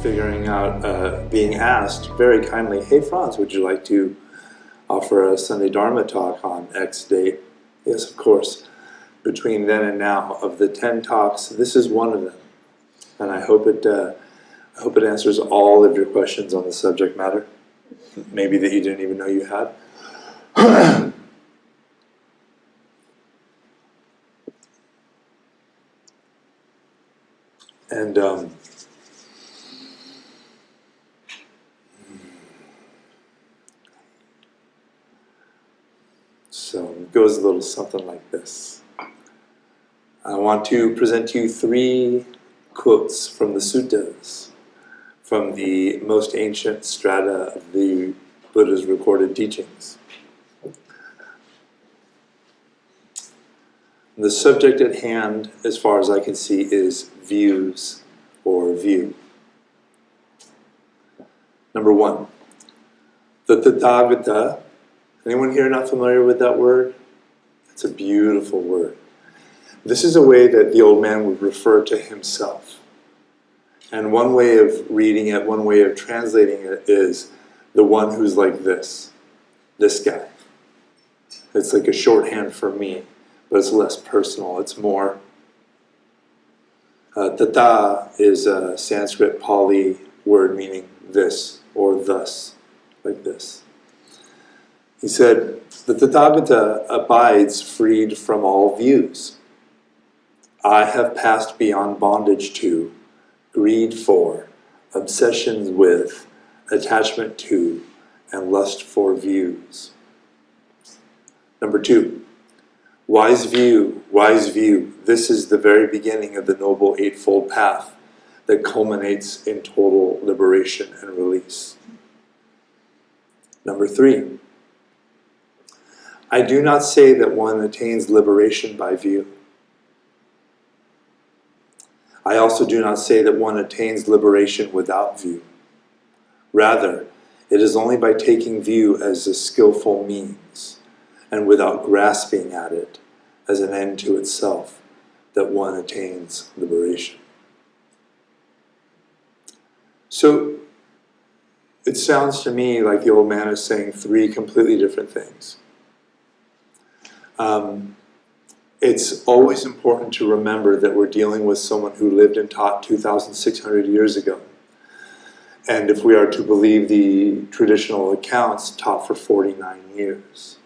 figuring out, being asked very kindly, hey Franz, would you like to offer a Sunday Dharma talk on X date? Yes, of course. Between then and now, of the 10 talks, this is one of them. And I hope it answers all of your questions on the subject matter, maybe that you didn't even know you had. And so it goes a little something like this. I want to present to you 3 quotes from the suttas, from the most ancient strata of the Buddha's recorded teachings. The subject at hand, as far as I can see, is views or view. Number 1, the Tathagata. Anyone here not familiar with that word? It's a beautiful word. This is a way that the old man would refer to himself. And one way of reading it, one way of translating it is the one who's like this guy. It's like a shorthand for me, but it's less personal. It's more... Tata is a Sanskrit Pali word meaning this or thus, like this. He said, the Tathagata abides freed from all views. I have passed beyond bondage to, greed for, obsessions with, attachment to, and lust for views. Number 2, wise view, this is the very beginning of the Noble Eightfold Path that culminates in total liberation and release. Number 3, I do not say that one attains liberation by view. I also do not say that one attains liberation without view. Rather, it is only by taking view as a skillful means, and without grasping at it as an end to itself, that one attains liberation. So, it sounds to me like the old man is saying 3 completely different things. It's always important to remember that we're dealing with someone who lived and taught 2,600 years ago. And if we are to believe the traditional accounts, taught for 49 years.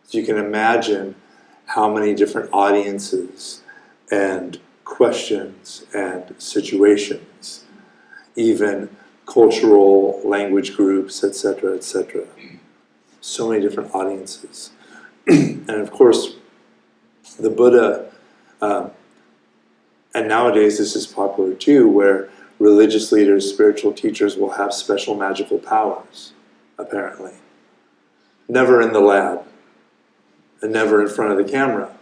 So you can imagine how many different audiences and questions and situations, even cultural language groups, etc., etc. So many different audiences. And of course, the Buddha, and nowadays this is popular too, where religious leaders, spiritual teachers will have special magical powers, apparently. Never in the lab, and never in front of the camera.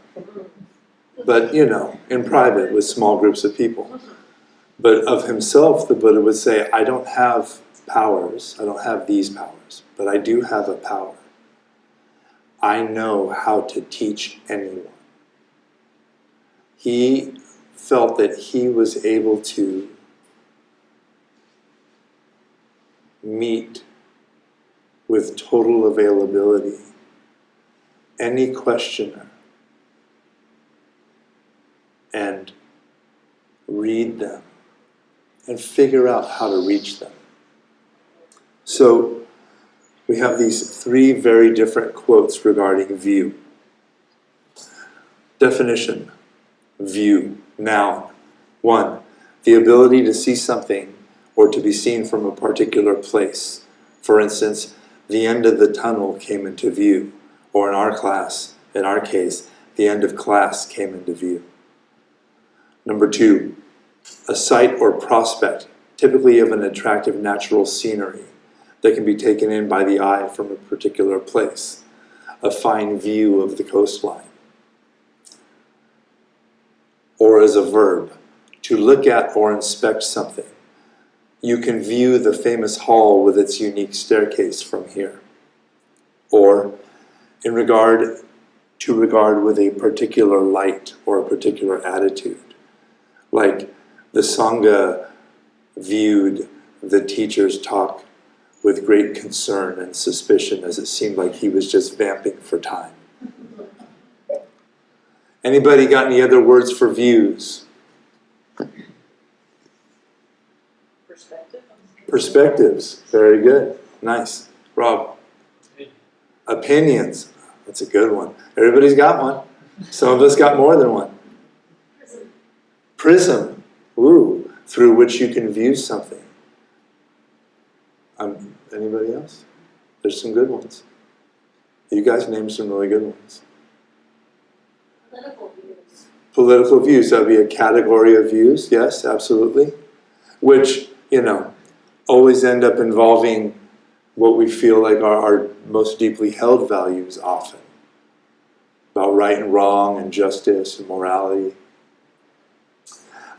But, you know, in private with small groups of people. But of himself, the Buddha would say, I don't have powers, I don't have these powers, but I do have a power. I know how to teach anyone. He felt that he was able to meet with total availability any questioner and read them and figure out how to reach them. So we have these 3 very different quotes regarding view. Definition, view, noun. 1, the ability to see something or to be seen from a particular place. For instance, the end of the tunnel came into view, or in our case, the end of class came into view. Number 2, a sight or prospect, typically of an attractive natural scenery that can be taken in by the eye from a particular place, a fine view of the coastline. Or as a verb, to look at or inspect something. You can view the famous hall with its unique staircase from here. Or in regard with a particular light or a particular attitude. Like the Sangha viewed the teacher's talk with great concern and suspicion, as it seemed like he was just vamping for time. Anybody got any other words for views? Perspectives. Very good. Nice. Rob? Opinions. That's a good one. Everybody's got one. Some of us got more than one. Prism. Ooh. Through which you can view something. Anybody else? There's some good ones. You guys named some really good ones. Political views. Political views. That would be a category of views. Yes, absolutely. Which, always end up involving what we feel like are our most deeply held values often. About right and wrong and justice and morality.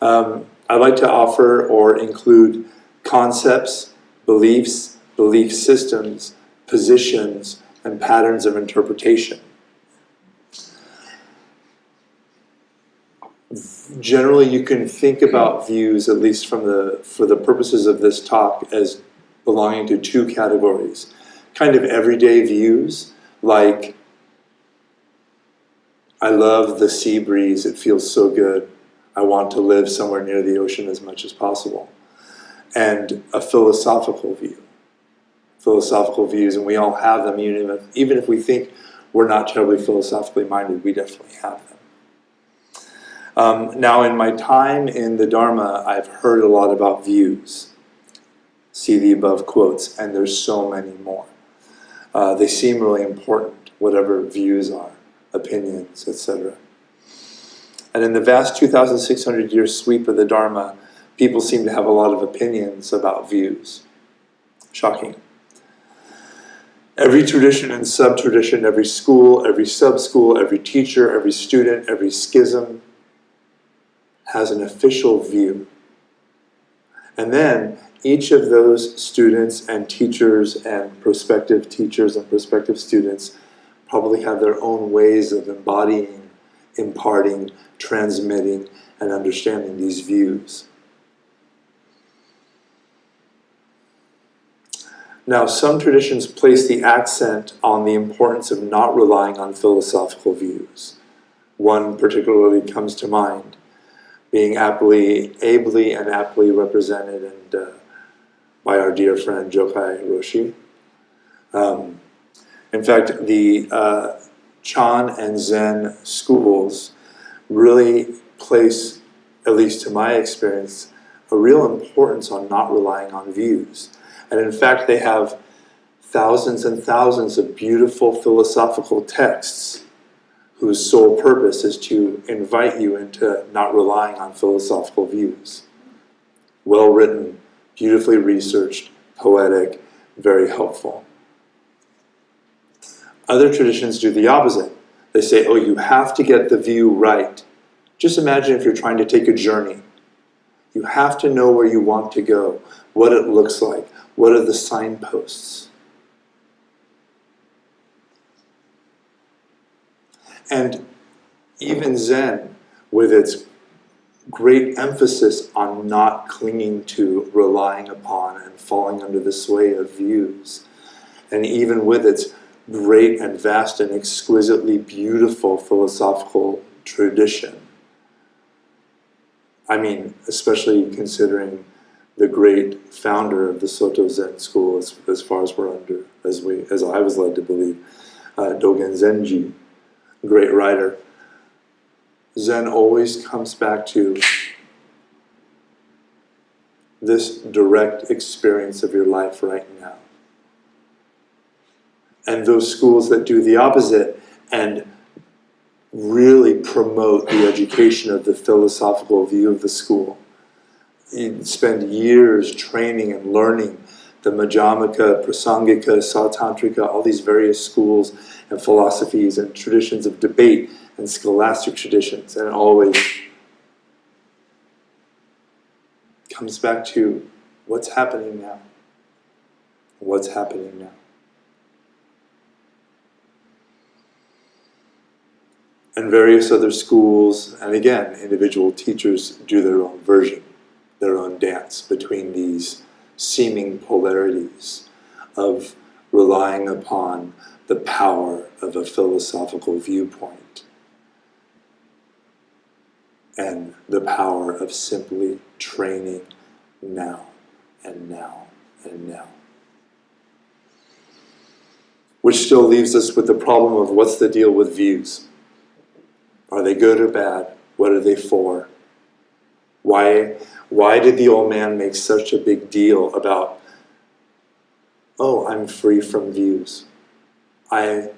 I'd like to offer or include concepts, beliefs, belief systems, positions, and patterns of interpretation. Generally, you can think about views, at least for the purposes of this talk, as belonging to two categories. Kind of everyday views, like, I love the sea breeze, it feels so good. I want to live somewhere near the ocean as much as possible. And a philosophical view. Philosophical views, and we all have them, even if we think we're not terribly philosophically minded, we definitely have them. Now, in my time in the Dharma, I've heard a lot about views. See the above quotes, and there's so many more. They seem really important, whatever views are, opinions, etc. And in the vast 2,600-year sweep of the Dharma, people seem to have a lot of opinions about views. Shocking. Every tradition and sub-tradition, every school, every sub-school, every teacher, every student, every schism has an official view. And then each of those students and teachers and prospective students probably have their own ways of embodying, imparting, transmitting, and understanding these views. Now, some traditions place the accent on the importance of not relying on philosophical views. One particularly comes to mind, being ably and aptly represented by our dear friend Jokai Roshi. In fact, the Chan and Zen schools really place, at least to my experience, a real importance on not relying on views. And in fact, they have thousands and thousands of beautiful philosophical texts whose sole purpose is to invite you into not relying on philosophical views. Well written, beautifully researched, poetic, very helpful. Other traditions do the opposite. They say, oh, you have to get the view right. Just imagine if you're trying to take a journey. You have to know where you want to go, what it looks like, what are the signposts. And even Zen, with its great emphasis on not clinging to, relying upon, and falling under the sway of views, and even with its great and vast and exquisitely beautiful philosophical tradition. I mean, especially considering the great founder of the Soto Zen school, as far as we're under, as I was led to believe, Dogen Zenji, great writer. Zen always comes back to this direct experience of your life right now. And those schools that do the opposite and really promote the education of the philosophical view of the school. You spend years training and learning the Madhyamaka, Prasangika, Sautantrika, all these various schools and philosophies and traditions of debate and scholastic traditions, and it always comes back to what's happening now. What's happening now? And various other schools, and again, individual teachers do their own version. their own dance between these seeming polarities of relying upon the power of a philosophical viewpoint and the power of simply training now and now and now. Which still leaves us with the problem of what's the deal with views? Are they good or bad? What are they for? Why did the old man make such a big deal about, oh, I'm free from views. I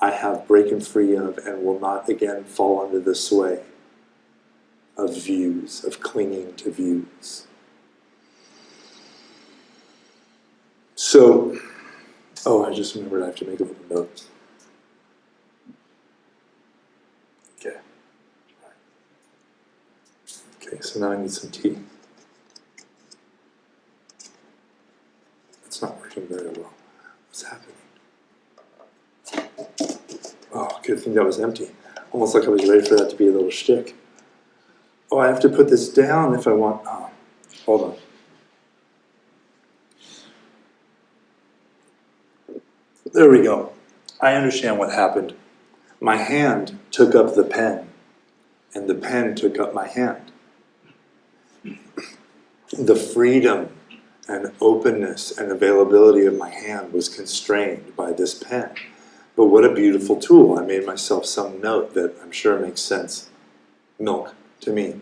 have broken free of and will not again fall under the sway of views, of clinging to views. So, oh, I just remembered I have to make a little note. Okay. Okay, so now I need some tea. It's not working very well. What's happening? Oh, good thing that was empty. Almost like I was ready for that to be a little shtick. Oh, I have to put this down if I want... Oh, hold on. There we go. I understand what happened. My hand took up the pen, and the pen took up my hand. The freedom and openness and availability of my hand was constrained by this pen. But what a beautiful tool. I made myself some note that I'm sure makes sense. Milk to me.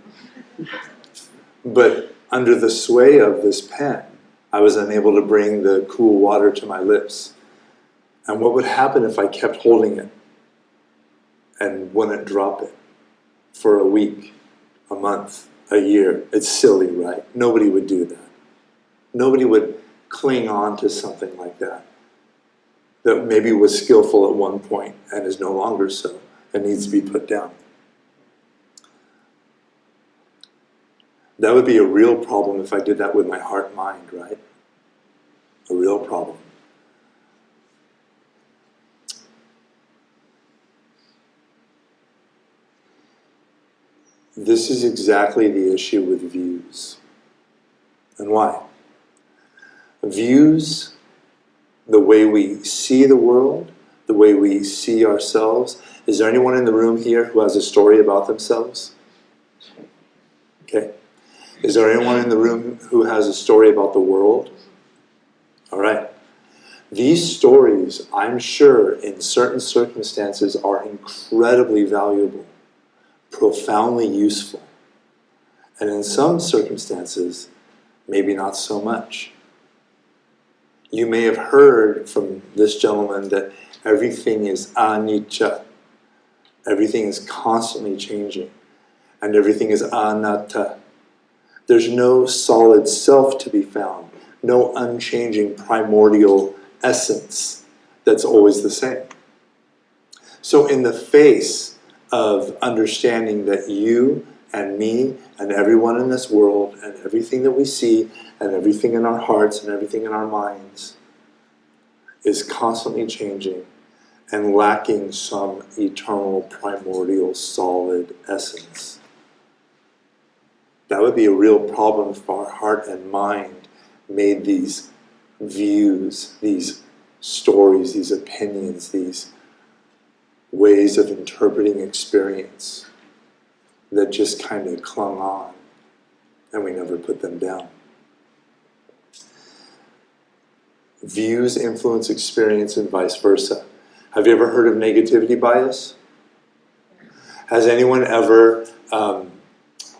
But under the sway of this pen, I was unable to bring the cool water to my lips. And what would happen if I kept holding it and wouldn't drop it for a week, a month, a year? It's silly, right? Nobody would do that. Nobody would cling on to something like that maybe was skillful at one point and is no longer so and needs to be put down. That would be a real problem if I did that with my heart and mind, right? A real problem. This is exactly the issue with views. And why? Views, the way we see the world, the way we see ourselves. Is there anyone in the room here who has a story about themselves? Okay. Is there anyone in the room who has a story about the world? All right. These stories, I'm sure, in certain circumstances are incredibly valuable, profoundly useful. And in some circumstances, maybe not so much. You may have heard from this gentleman that everything is anicca. Everything is constantly changing. And everything is anatta. There's no solid self to be found. No unchanging primordial essence that's always the same. So in the face of understanding that you and me and everyone in this world and everything that we see and everything in our hearts and everything in our minds is constantly changing and lacking some eternal, primordial, solid essence. That would be a real problem if our heart and mind made these views, these stories, these opinions, these ways of interpreting experience that just kind of clung on and we never put them down. Views influence experience and vice versa. Have you ever heard of negativity bias? Has anyone ever,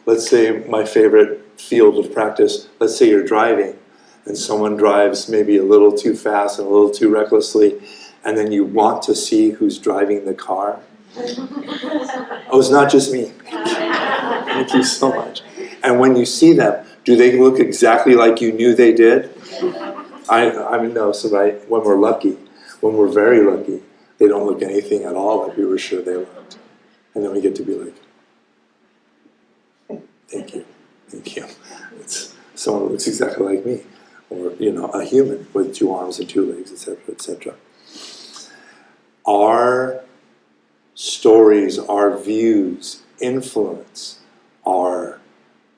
let's say my favorite field of practice, let's say you're driving and someone drives maybe a little too fast and a little too recklessly, and then you want to see who's driving the car. Oh, it's not just me. Thank you so much. And when you see them, do they look exactly like you knew they did? I mean, no, so right, when we're lucky, when we're very lucky, they don't look anything at all like we were sure they looked. And then we get to be like, thank you, thank you. It's someone who looks exactly like me. Or, you know, a human with 2 arms and 2 legs, etc., etc. Our stories, our views influence our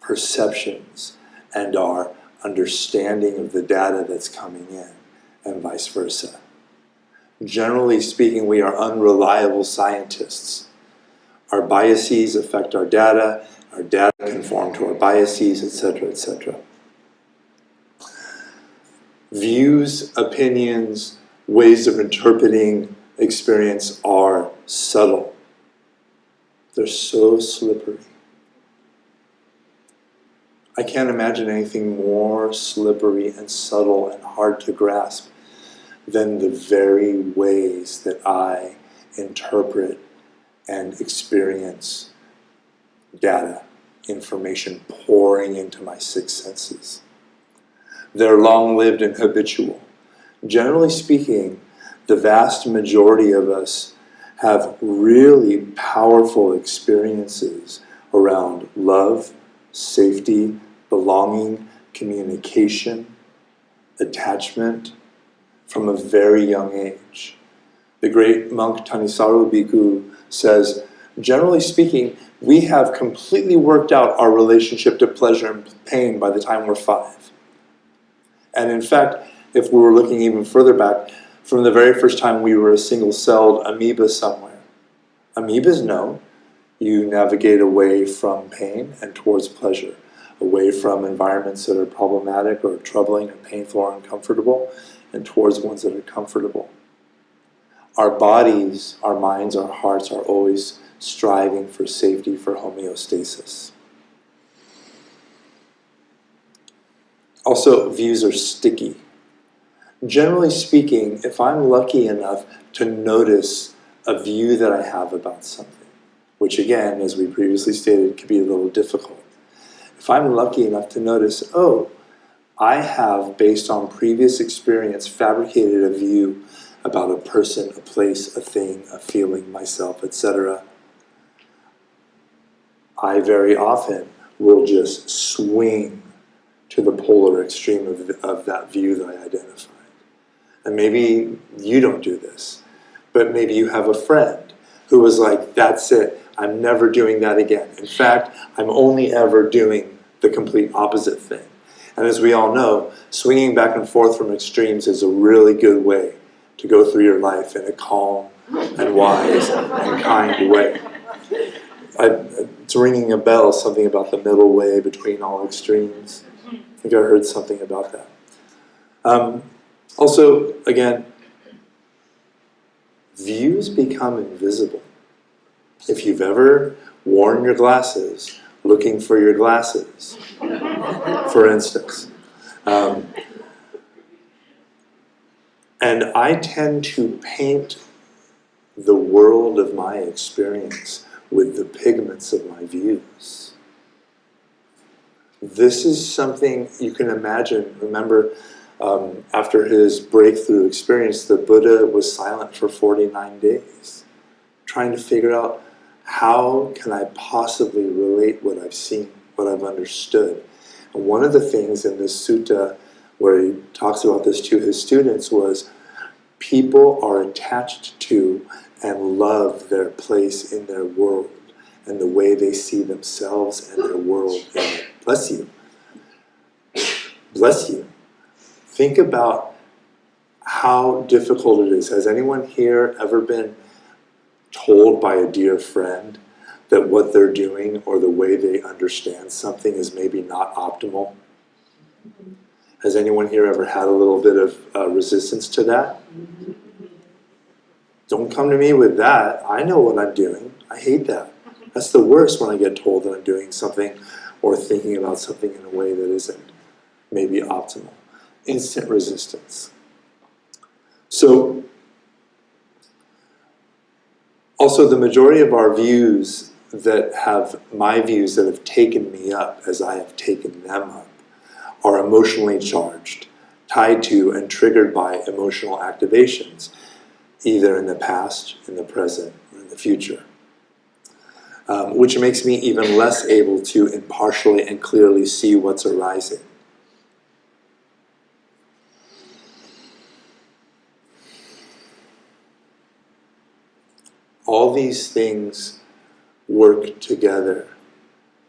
perceptions and our understanding of the data that's coming in, and vice versa. Generally speaking, we are unreliable scientists. Our biases affect our data conform to our biases, etc., etc. Views, opinions, ways of interpreting experience are subtle. They're so slippery. I can't imagine anything more slippery and subtle and hard to grasp than the very ways that I interpret and experience data, information pouring into my six senses. They're long-lived and habitual. Generally speaking, the vast majority of us have really powerful experiences around love, safety, belonging, communication, attachment from a very young age. The great monk Tanisaru Bhikkhu says, generally speaking, we have completely worked out our relationship to pleasure and pain by the time we're 5. And in fact, if we were looking even further back, from the very first time we were a single-celled amoeba somewhere. Amoebas know you navigate away from pain and towards pleasure, away from environments that are problematic or troubling or painful or uncomfortable, and towards ones that are comfortable. Our bodies, our minds, our hearts are always striving for safety, for homeostasis. Also, views are sticky. Generally speaking, if I'm lucky enough to notice a view that I have about something, which again, as we previously stated, can be a little difficult. If I'm lucky enough to notice, oh, I have, based on previous experience, fabricated a view about a person, a place, a thing, a feeling, myself, etc., I very often will just swing to the polar extreme of that view that I identified. And maybe you don't do this, but maybe you have a friend who was like, that's it, I'm never doing that again. In fact, I'm only ever doing the complete opposite thing. And as we all know, swinging back and forth from extremes is a really good way to go through your life in a calm and wise and kind way. It's ringing a bell, something about the middle way between all extremes. I think I heard something about that. Also, again, views become invisible. If you've ever worn your glasses, looking for your glasses, for instance, and I tend to paint the world of my experience with the pigments of my views. This is something you can imagine. Remember, after his breakthrough experience, the Buddha was silent for 49 days, trying to figure out how can I possibly relate what I've seen, what I've understood. And one of the things in this sutta where he talks about this to his students was people are attached to and love their place in their world and the way they see themselves and their world in it. Bless you. Bless you. Think about how difficult it is. Has anyone here ever been told by a dear friend that what they're doing or the way they understand something is maybe not optimal? Has anyone here ever had a little bit of resistance to that? Don't come to me with that. I know what I'm doing. I hate that. That's the worst, when I get told that I'm doing something or thinking about something in a way that isn't maybe optimal. Instant resistance. So, also the majority of our views that have, my views that have taken me up as I have taken them up, are emotionally charged, tied to and triggered by emotional activations, either in the past, in the present, or in the future. Which makes me even less able to impartially and clearly see what's arising. All these things work together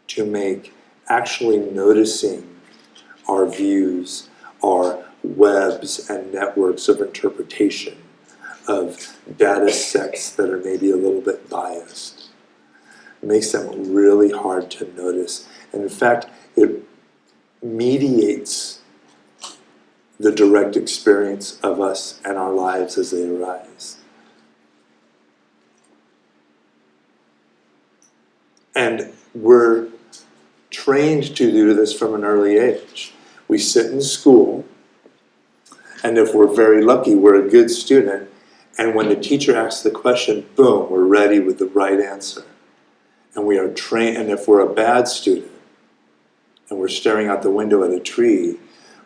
to make actually noticing our views, our webs and networks of interpretation, of data sets that are maybe a little bit biased. It makes them really hard to notice. And in fact, it mediates the direct experience of us and our lives as they arise. And we're trained to do this from an early age. We sit in school, and if we're very lucky, we're a good student, and when the teacher asks the question, boom, we're ready with the right answer. And we are trained, and if we're a bad student, and we're staring out the window at a tree,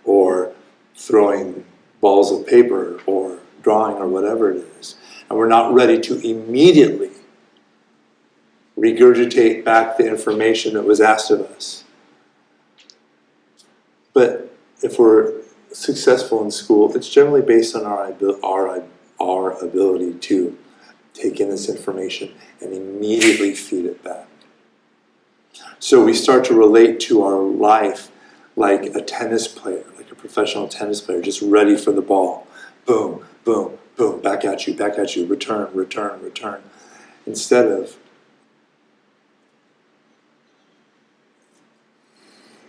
or throwing balls of paper, or drawing, or whatever it is, and we're not ready to immediately regurgitate back the information that was asked of us. But if we're successful in school, it's generally based on our ability to take in this information and immediately feed it back. So we start to relate to our life like a tennis player, like a professional tennis player, just ready for the ball. Boom, boom, boom, back at you, return, return, return. Instead of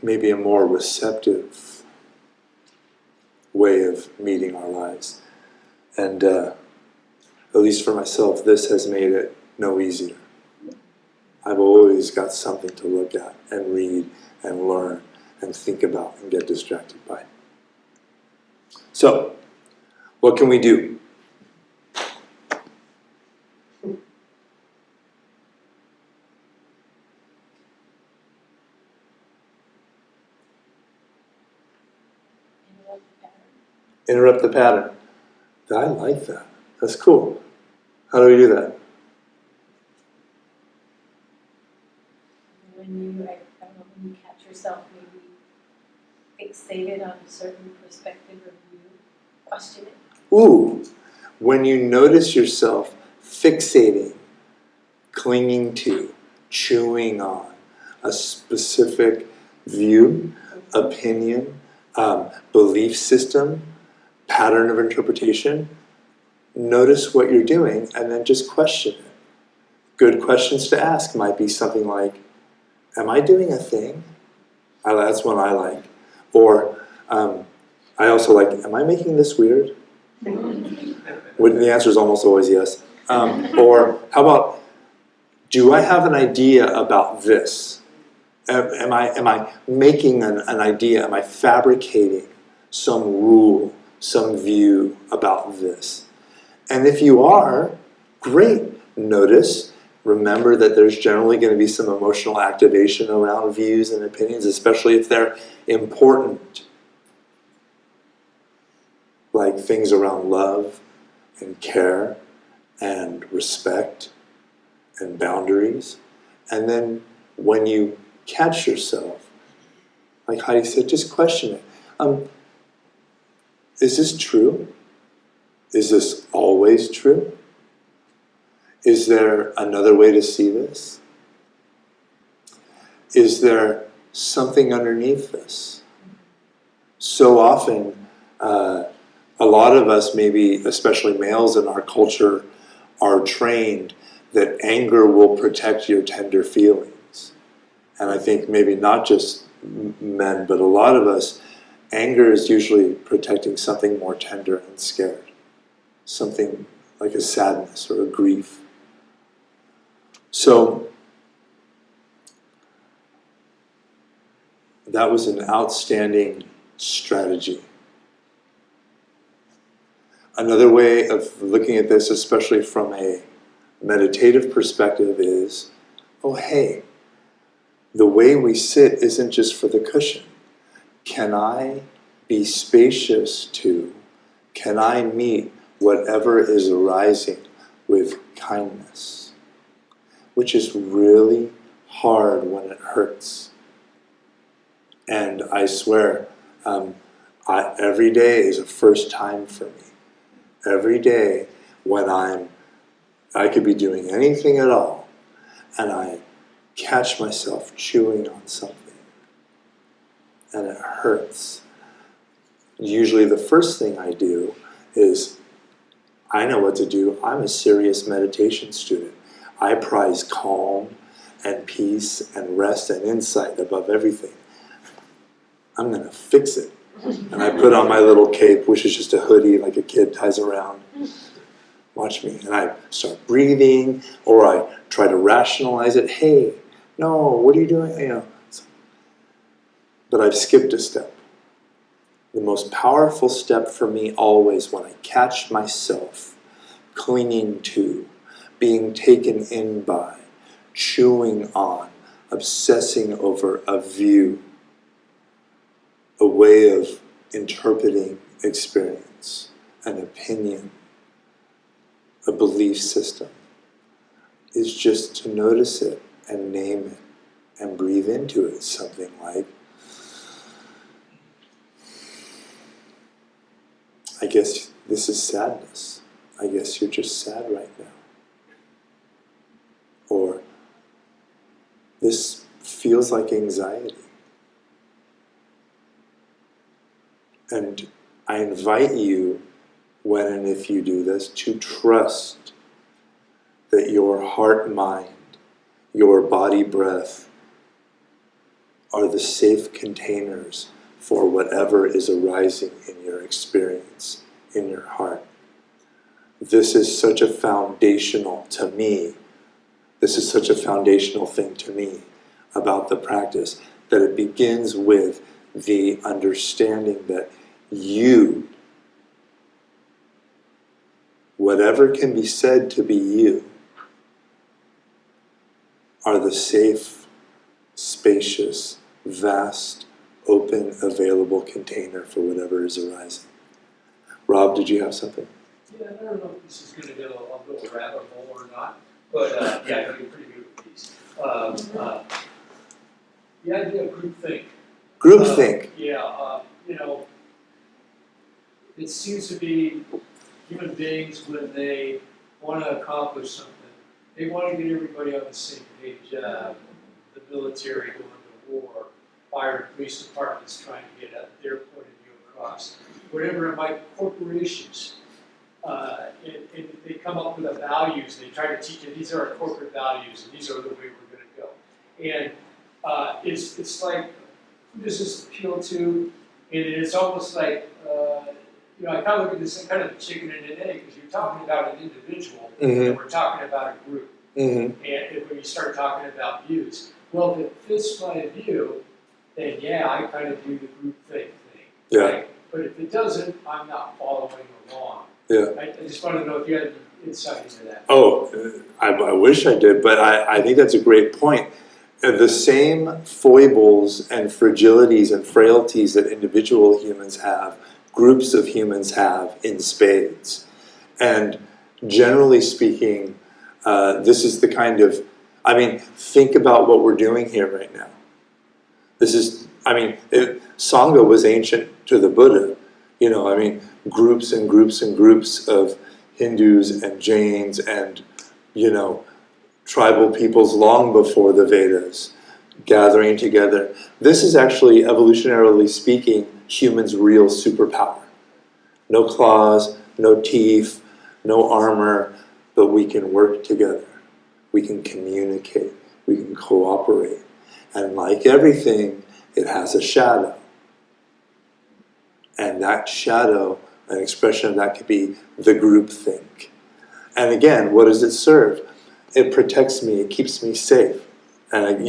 maybe a more receptive way of meeting our lives. And at least for myself, this has made it no easier. I've always got something to look at and read and learn and think about and get distracted by. So, what can we do? Interrupt the pattern. I like that. That's cool. How do we do that? When you, I don't know, when you catch yourself maybe fixated on a certain perspective or view, question it. Ooh, when you notice yourself fixating, clinging to, chewing on a specific view, opinion, belief system, pattern of interpretation, notice what you're doing and then just question it. Good questions to ask might be something like, am I doing a thing? That's one I like. Or I also like, am I making this weird? When the answer is almost always yes. Or how about, do I have an idea about this? Am I making an idea? Am I fabricating some rule, some view about this? And if you are, great. Notice, remember that there's generally going to be some emotional activation around views and opinions, especially if they're important. Like things around love and care and respect and boundaries. And then when you catch yourself, like Heidi said, just question it. Is this true? Is this always true? Is there another way to see this? Is there something underneath this? So often, a lot of us, maybe especially males in our culture, are trained that anger will protect your tender feelings. And I think maybe not just men, but a lot of us, anger is usually protecting something more tender and scared. Something like a sadness or a grief. So, that was an outstanding strategy. Another way of looking at this, especially from a meditative perspective, is, oh hey, the way we sit isn't just for the cushion. Can I be spacious to, can I meet whatever is arising with kindness? Which is really hard when it hurts. And I swear, every day is a first time for me. Every day when I could be doing anything at all, and I catch myself chewing on something, and it hurts. Usually the first thing I do is, I know what to do. I'm a serious meditation student. I prize calm and peace and rest and insight above everything. I'm going to fix it. And I put on my little cape, which is just a hoodie like a kid ties around. Watch me. And I start breathing, or I try to rationalize it. Hey, no, what are you doing? You know. But I've skipped a step. The most powerful step for me always, when I catch myself clinging to, being taken in by, chewing on, obsessing over a view, a way of interpreting experience, an opinion, a belief system, is just to notice it and name it and breathe into it. Something like, I guess this is sadness. I guess you're just sad right now. Or, this feels like anxiety. And I invite you, when and if you do this, to trust that your heart, mind, your body, breath are the safe containers for whatever is arising in your experience, in your heart. This is such a foundational, to me, this is such a foundational thing to me about the practice, that it begins with the understanding that you, whatever can be said to be you, are the safe, spacious, vast, open, available container for whatever is arising. Rob, did you have something? Yeah, I don't know if this is going to go a little rabbit hole or not, but yeah, I think you're pretty good with these. The idea of groupthink. Groupthink. You know, it seems to be human beings, when they want to accomplish something, they want to get everybody on the same page. The military going to war, fire and police departments trying to get their point of view across. Whatever it might, corporations. And they come up with the values. They try to teach you, these are our corporate values, and these are the way we're going to go. And it's like, who does this appeal to? And it's almost like, you know, I kind of look at this kind of chicken and an egg, because you're talking about an individual, and we're talking about a group. And when you start talking about views, well, if it fits my view, then yeah, I kind of do the group thing. Yeah. Right? But if it doesn't, I'm not following along. Yeah. I just want to know if you had any insight into that. Oh, I wish I did, but I think that's a great point. The same foibles and fragilities and frailties that individual humans have, groups of humans have in spades. And generally speaking, this is the kind of, I mean, think about what we're doing here right now. This is, I mean, Sangha was ancient to the Buddha. You know, I mean, groups and groups and groups of Hindus and Jains and, you know, tribal peoples long before the Vedas gathering together. This is actually, evolutionarily speaking, humans' real superpower. No claws, no teeth, no armor, but we can work together. We can communicate. We can cooperate. And like everything, it has a shadow. And that shadow, an expression of that could be the groupthink. And again, what does it serve? It protects me, it keeps me safe. And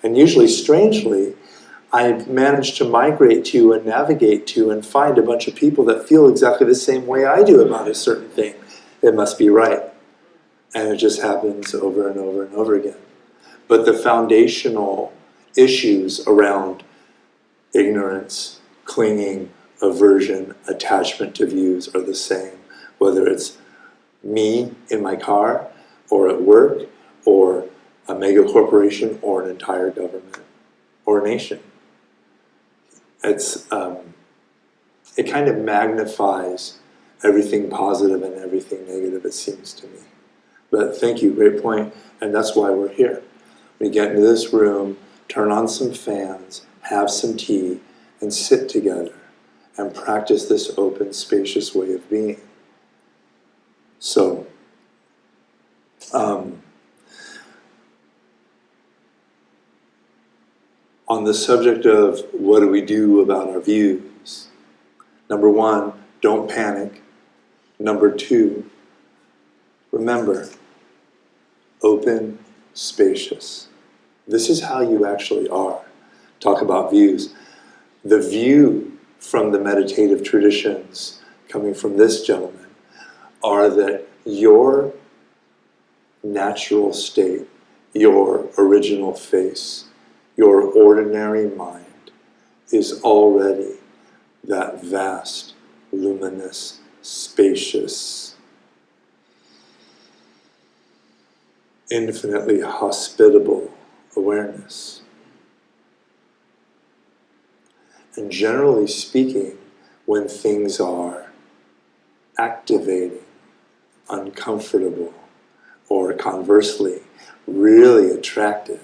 and usually, strangely, I've managed to migrate to and navigate to and find a bunch of people that feel exactly the same way I do about a certain thing. It must be right. And it just happens over and over and over again. But the foundational issues around ignorance, clinging, aversion, attachment to views are the same, whether it's me in my car, or at work, or a mega corporation, or an entire government, or a nation. It's, it kind of magnifies everything positive and everything negative, it seems to me. But thank you, great point, and that's why we're here. We get into this room, turn on some fans, have some tea, and sit together and practice this open, spacious way of being. So, on the subject of what do we do about our views, number one, don't panic. Number two, remember, open, spacious. This is how you actually are. Talk about views. The view from the meditative traditions coming from this gentleman are that your natural state, your original face, your ordinary mind is already that vast, luminous, spacious, infinitely hospitable awareness. And generally speaking, when things are activating, uncomfortable, or conversely, really attractive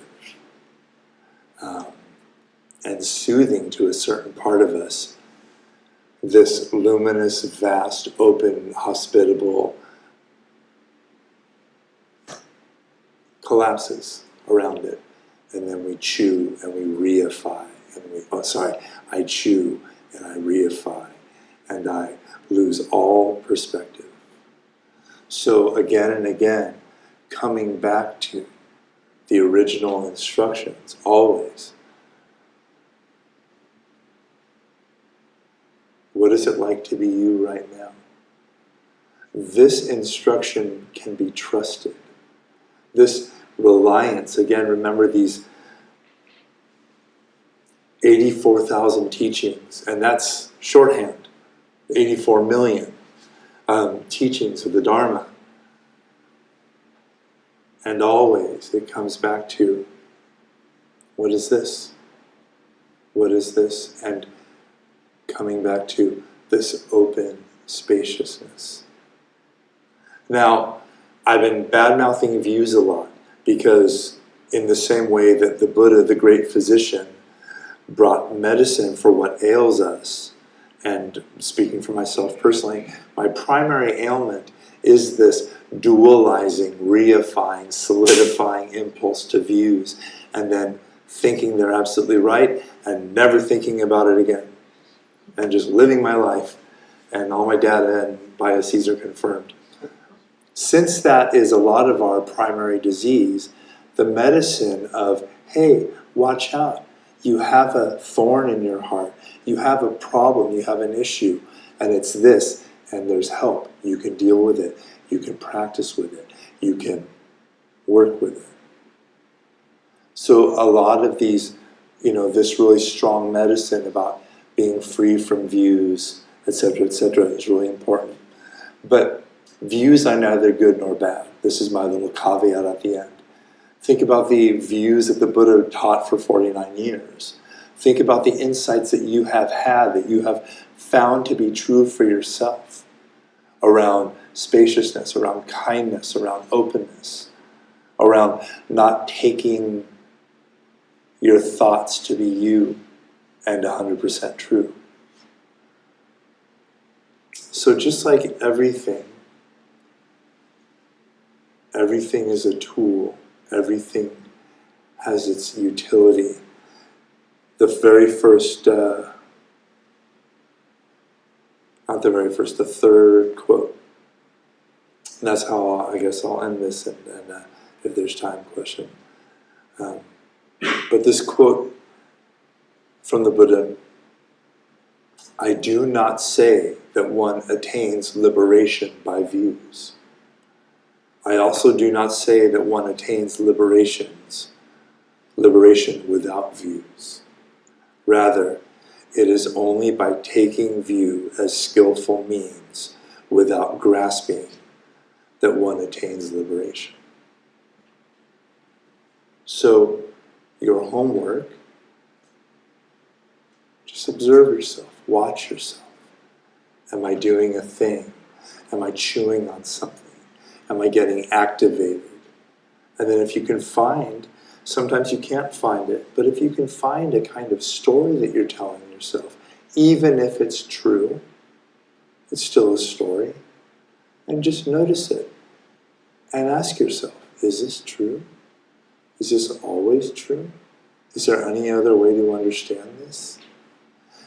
and soothing to a certain part of us, this luminous, vast, open, hospitable collapses around it. And then we chew and we reify. I chew and I reify. And I lose all perspective. So again and again, coming back to the original instructions, always. What is it like to be you right now? This instruction can be trusted. This reliance, again, remember these 84,000 teachings, and that's shorthand, 84 million teachings of the Dharma. And always it comes back to, what is this? What is this? And coming back to this open spaciousness. Now, I've been bad-mouthing views a lot because in the same way that the Buddha, the great physician, brought medicine for what ails us, and speaking for myself personally, my primary ailment is this dualizing, reifying, solidifying impulse to views, and then thinking they're absolutely right and never thinking about it again. And just living my life, and all my data and biases are confirmed. Since that is a lot of our primary disease, the medicine of, hey, watch out, you have a thorn in your heart, you have a problem, you have an issue, and it's this, and there's help. You can deal with it, you can practice with it, you can work with it. So a lot of these, this really strong medicine about being free from views, etc., is really important. But views are neither good nor bad. This is my little caveat at the end. Think about the views that the Buddha taught for 49 years. Think about the insights that you have had, that you have found to be true for yourself around spaciousness, around kindness, around openness, around not taking your thoughts to be you and 100% true. So just like everything is a tool, everything has its utility. The third quote. And that's how I guess I'll end this, and if there's time, question. But this quote from the Buddha, I do not say that one attains liberation by views. I also do not say that one attains liberation without views. Rather, it is only by taking view as skillful means, without grasping, that one attains liberation. So, your homework, just observe yourself, watch yourself. Am I doing a thing? Am I chewing on something? Am I getting activated? And then if you can find, sometimes you can't find it, but if you can find a kind of story that you're telling yourself, yourself. Even if it's true, it's still a story. And just notice it. And ask yourself, is this true? Is this always true? Is there any other way to understand this?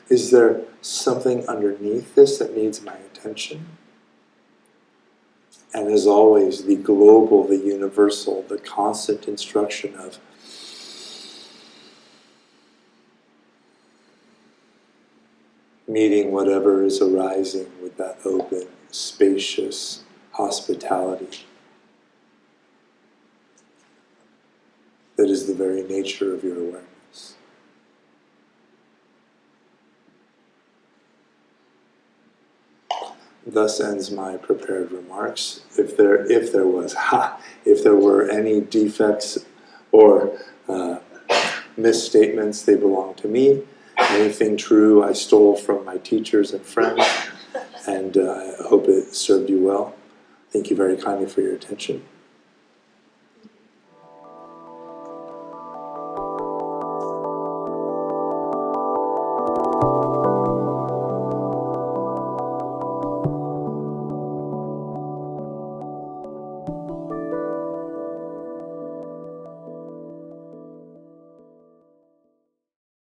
Is there something underneath this that needs my attention? And as always, the global, the universal, the constant instruction of meeting whatever is arising with that open, spacious hospitality that is the very nature of your awareness. Thus ends my prepared remarks. If there were any defects or misstatements, they belong to me. Anything true I stole from my teachers and friends, and I hope it served you well. Thank you very kindly for your attention.